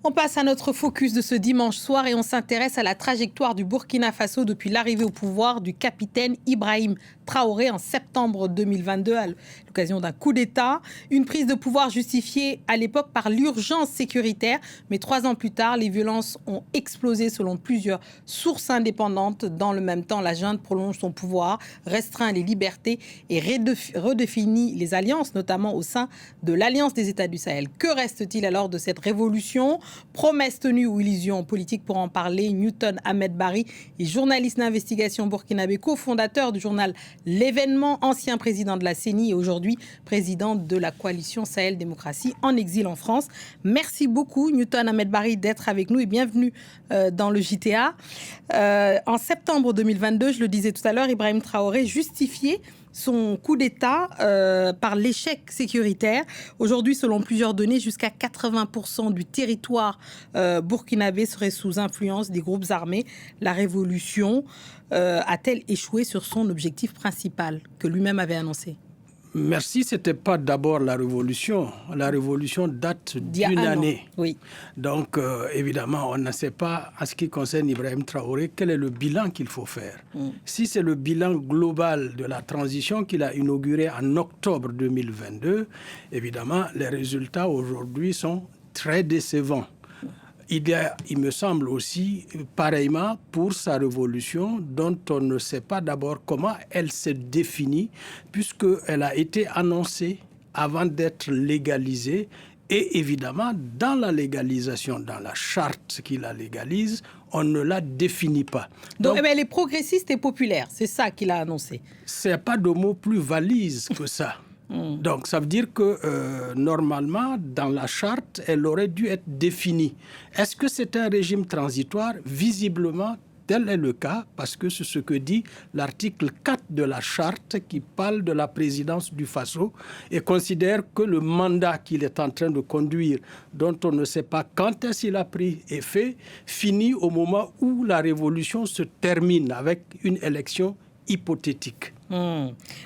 On passe à notre focus de ce dimanche soir et on s'intéresse à la trajectoire du Burkina Faso depuis l'arrivée au pouvoir du capitaine Ibrahim Traoré en septembre 2022 à l'occasion d'un coup d'État. Une prise de pouvoir justifiée à l'époque par l'urgence sécuritaire. Mais 3 ans plus tard, les violences ont explosé selon plusieurs sources indépendantes. Dans le même temps, la junte prolonge son pouvoir, restreint les libertés et redéfinit les alliances, notamment au sein de l'Alliance des États du Sahel. Que reste-t-il alors de cette révolution ? Promesse tenue ou illusion politique? Pour en parler, Newton Ahmed Bari est journaliste d'investigation burkinabé, cofondateur du journal L'événement, ancien président de la CENI et aujourd'hui président de la coalition Sahel Démocratie en exil en France. Merci beaucoup Newton Ahmed Bari d'être avec nous et bienvenue dans le JTA. En septembre 2022, je le disais tout à l'heure, Ibrahim Traoré justifiait son coup d'État par l'échec sécuritaire. Aujourd'hui, selon plusieurs données, jusqu'à 80% du territoire burkinabé serait sous influence des groupes armés. La révolution a-t-elle échoué sur son objectif principal que lui-même avait annoncé ? Merci, ce n'était pas d'abord la révolution. La révolution date d'une année. Oui. Donc, évidemment, on ne sait pas, en ce qui concerne Ibrahim Traoré, quel est le bilan qu'il faut faire. Si c'est le bilan global de la transition qu'il a inauguré en octobre 2022, évidemment, les résultats aujourd'hui sont très décevants. Il me semble aussi, pareillement, pour sa révolution, dont on ne sait pas d'abord comment elle s'est définie, puisqu'elle a été annoncée avant d'être légalisée. Et évidemment, dans la légalisation, dans la charte qui la légalise, on ne la définit pas. Donc elle est progressiste et populaire, c'est ça qu'il a annoncé. Ce n'est pas de mot plus valise que ça. Donc, ça veut dire que, normalement, dans la charte, elle aurait dû être définie. Est-ce que c'est un régime transitoire? Visiblement, tel est le cas, parce que c'est ce que dit l'article 4 de la charte qui parle de la présidence du Faso et considère que le mandat qu'il est en train de conduire, dont on ne sait pas quand est-ce qu'il a pris effet, finit au moment où la révolution se termine avec une élection hypothétique.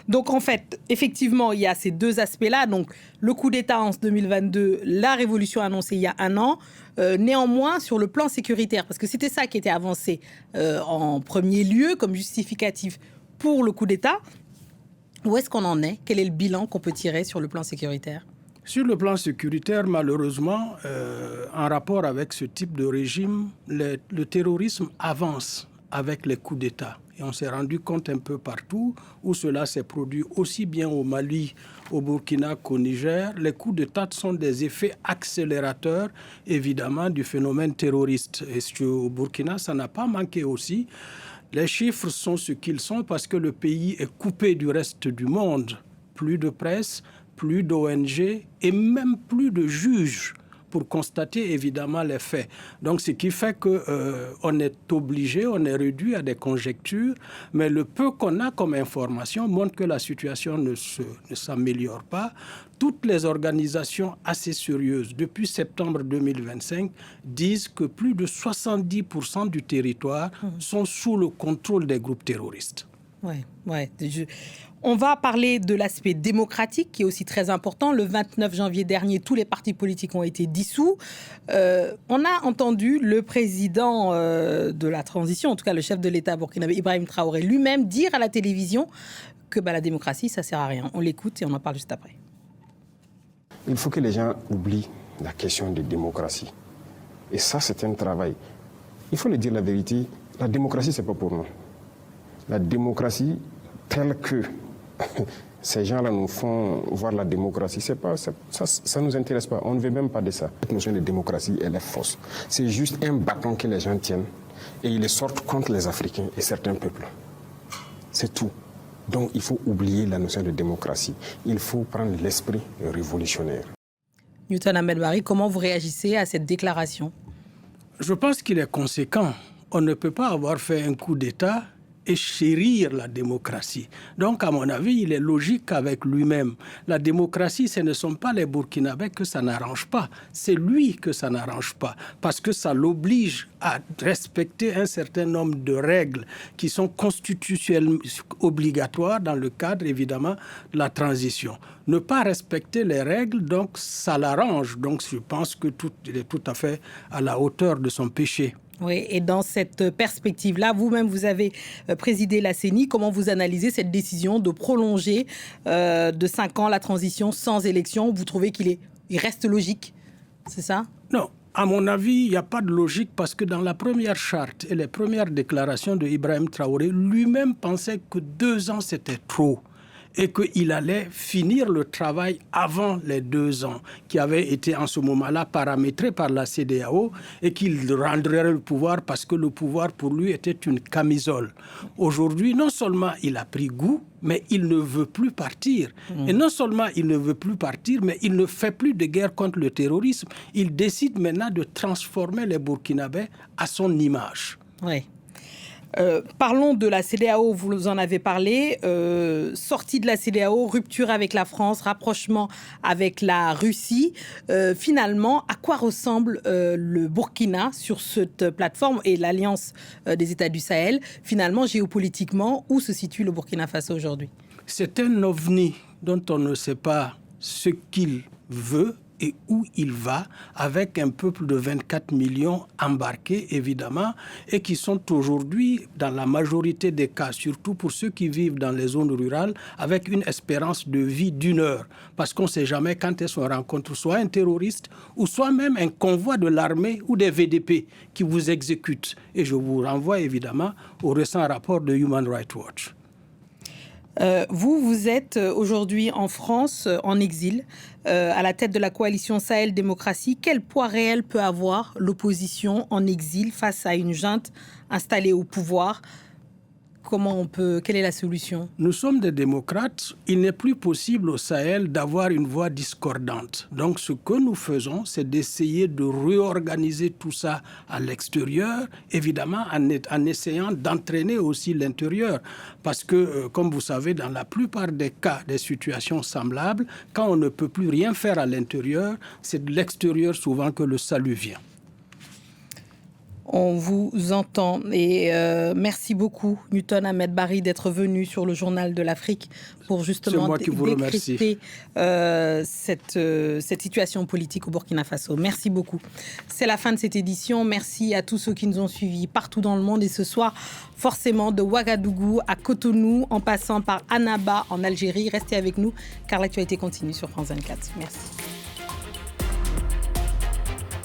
Donc en fait, effectivement, il y a ces deux aspects-là. Donc le coup d'État en 2022, la révolution annoncée il y a un an. Néanmoins, sur le plan sécuritaire, parce que c'était ça qui était avancé en premier lieu comme justificatif pour le coup d'État, où est-ce qu'on en est? Quel est le bilan qu'on peut tirer sur le plan sécuritaire? Sur le plan sécuritaire, malheureusement, en rapport avec ce type de régime, le terrorisme avance avec les coups d'État. Et on s'est rendu compte un peu partout où cela s'est produit aussi bien au Mali, au Burkina qu'au Niger. Les coups d'État sont des effets accélérateurs, évidemment, du phénomène terroriste. Et au Burkina, ça n'a pas manqué aussi. Les chiffres sont ce qu'ils sont parce que le pays est coupé du reste du monde. Plus de presse, plus d'ONG et même plus de juges pour constater évidemment les faits. Donc ce qui fait qu'on est obligé, on est réduit à des conjectures, mais le peu qu'on a comme information montre que la situation ne s'améliore pas. Toutes les organisations assez sérieuses, depuis septembre 2025, disent que plus de 70% du territoire sont sous le contrôle des groupes terroristes. Ouais. On va parler de l'aspect démocratique qui est aussi très important. Le 29 janvier dernier, tous les partis politiques ont été dissous. On a entendu le président de la transition, en tout cas le chef de l'État burkinabé, Ibrahim Traoré, lui-même dire à la télévision que la démocratie, ça ne sert à rien. On l'écoute et on en parle juste après. Il faut que les gens oublient la question de démocratie. Et ça, c'est un travail. Il faut le dire la vérité, la démocratie, ce n'est pas pour nous. La démocratie telle que ces gens-là nous font voir la démocratie, ça ne nous intéresse pas. On ne veut même pas de ça. Cette notion de démocratie, elle est fausse. C'est juste un bâton que les gens tiennent et ils le sortent contre les Africains et certains peuples. C'est tout. Donc il faut oublier la notion de démocratie. Il faut prendre l'esprit révolutionnaire. Newton Ahmed Bari, comment vous réagissez à cette déclaration? Je pense qu'il est conséquent. On ne peut pas avoir fait un coup d'État et chérir la démocratie. Donc, à mon avis, il est logique avec lui-même. La démocratie, ce ne sont pas les Burkinabés que ça n'arrange pas. C'est lui que ça n'arrange pas. Parce que ça l'oblige à respecter un certain nombre de règles qui sont constitutionnellement obligatoires dans le cadre, évidemment, de la transition. Ne pas respecter les règles, donc, ça l'arrange. Donc, je pense qu'il est tout à fait à la hauteur de son péché. Oui, et dans cette perspective-là, vous-même, vous avez présidé la CENI. Comment vous analysez cette décision de prolonger de 5 ans la transition sans élection? Vous trouvez qu'il reste logique? C'est ça? Non. À mon avis, il n'y a pas de logique parce que dans la première charte et les premières déclarations de Ibrahim Traoré, lui-même pensait que 2 ans, c'était trop et qu'il allait finir le travail avant les 2 ans qui avaient été en ce moment-là paramétrés par la CEDEAO et qu'il rendrait le pouvoir parce que le pouvoir pour lui était une camisole. Aujourd'hui, non seulement il a pris goût, mais il ne veut plus partir. Et non seulement il ne veut plus partir, mais il ne fait plus de guerre contre le terrorisme. Il décide maintenant de transformer les Burkinabés à son image. Oui. Parlons de la CEDEAO, vous en avez parlé. Sortie de la CEDEAO, rupture avec la France, rapprochement avec la Russie. Finalement, à quoi ressemble le Burkina sur cette plateforme et l'Alliance des États du Sahel? Finalement, géopolitiquement, où se situe le Burkina Faso aujourd'hui? C'est un ovni dont on ne sait pas ce qu'il veut et où il va, avec un peuple de 24 millions embarqués, évidemment, et qui sont aujourd'hui, dans la majorité des cas, surtout pour ceux qui vivent dans les zones rurales, avec une espérance de vie d'1 heure. Parce qu'on ne sait jamais quand est-ce qu'on rencontre soit un terroriste, ou soit même un convoi de l'armée ou des VDP qui vous exécutent. Et je vous renvoie évidemment au récent rapport de Human Rights Watch. Vous êtes aujourd'hui en France, en exil, à la tête de la coalition Sahel Démocratie. Quel poids réel peut avoir l'opposition en exil face à une junte installée au pouvoir? Quelle est la solution? Nous sommes des démocrates. Il n'est plus possible au Sahel d'avoir une voix discordante. Donc, ce que nous faisons, c'est d'essayer de réorganiser tout ça à l'extérieur, évidemment en essayant d'entraîner aussi l'intérieur. Parce que, comme vous savez, dans la plupart des cas, des situations semblables, quand on ne peut plus rien faire à l'intérieur, c'est de l'extérieur souvent que le salut vient. On vous entend et merci beaucoup Newton Ahmed Barry d'être venu sur le Journal de l'Afrique pour justement décrypter cette situation politique au Burkina Faso. Merci beaucoup. C'est la fin de cette édition. Merci à tous ceux qui nous ont suivis partout dans le monde et ce soir forcément de Ouagadougou à Cotonou en passant par Annaba en Algérie. Restez avec nous car l'actualité continue sur France 24. Merci.